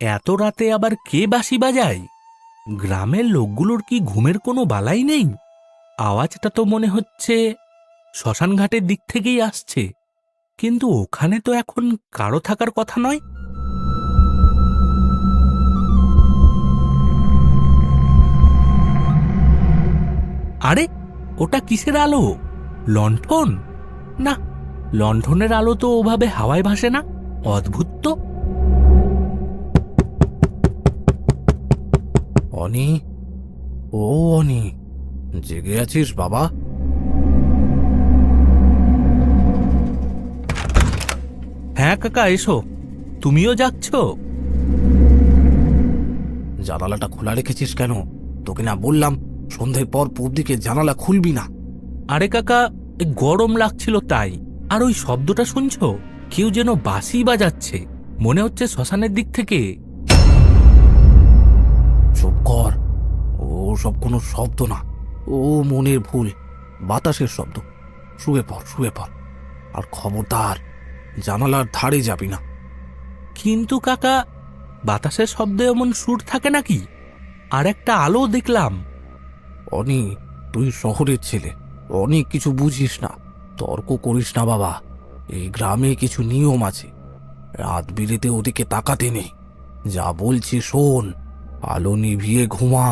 এত রাতে আবার কে বাঁশি বাজায়? গ্রামের লোকগুলোর কি ঘুমের কোনো বালাই নেই? আওয়াজটা তো মনে হচ্ছে শ্মশান ঘাটের দিক থেকেই আসছে, কিন্তু ওখানে তো এখন কারো থাকার কথা নয়। আরে, ওটা কিসের আলো? লণ্ঠন? না, লণ্ঠনের আলো তো ওভাবে হাওয়ায় ভাসে না। অদ্ভুত তো। অনি, ও অনি, জেগে আছিস বাবা? হ্যাঁ কাকা, এসো। তুমিও যাচ্ছ? জানালাটা খোলা রেখেছিস কেন? তোকে না বললাম সন্ধ্যের পর পূব দিকে জানালা খুলবি না? আরে কাকা, গরম লাগছিল তাই। আর ওই শব্দটা শুনছো? কেউ যেন বাঁশি বাজাচ্ছে, মনে হচ্ছে শ্মশানের দিক থেকে। চুপ কর, ও সব কোনো শব্দ না, ও মনের ভুল, বাতাসের শব্দ। শুয়ে পড়, শুয়ে পড়, আর খবরদার জানালার ধারে যাবি না। কিন্তু কাকা, বাতাসের শব্দে এমন সুর থাকে নাকি? আর একটা আলো দেখলাম। অনি, তুই শহরের ছেলে, অনেক কিছু বুঝিস না। তর্ক করিস না বাবা। এই গ্রামে কিছু নিয়ম আছে, রাত বিরেতে ওদিকে তাকাতে নেই। যা বলছি শোন, আলো নিভিয়ে ঘুমা।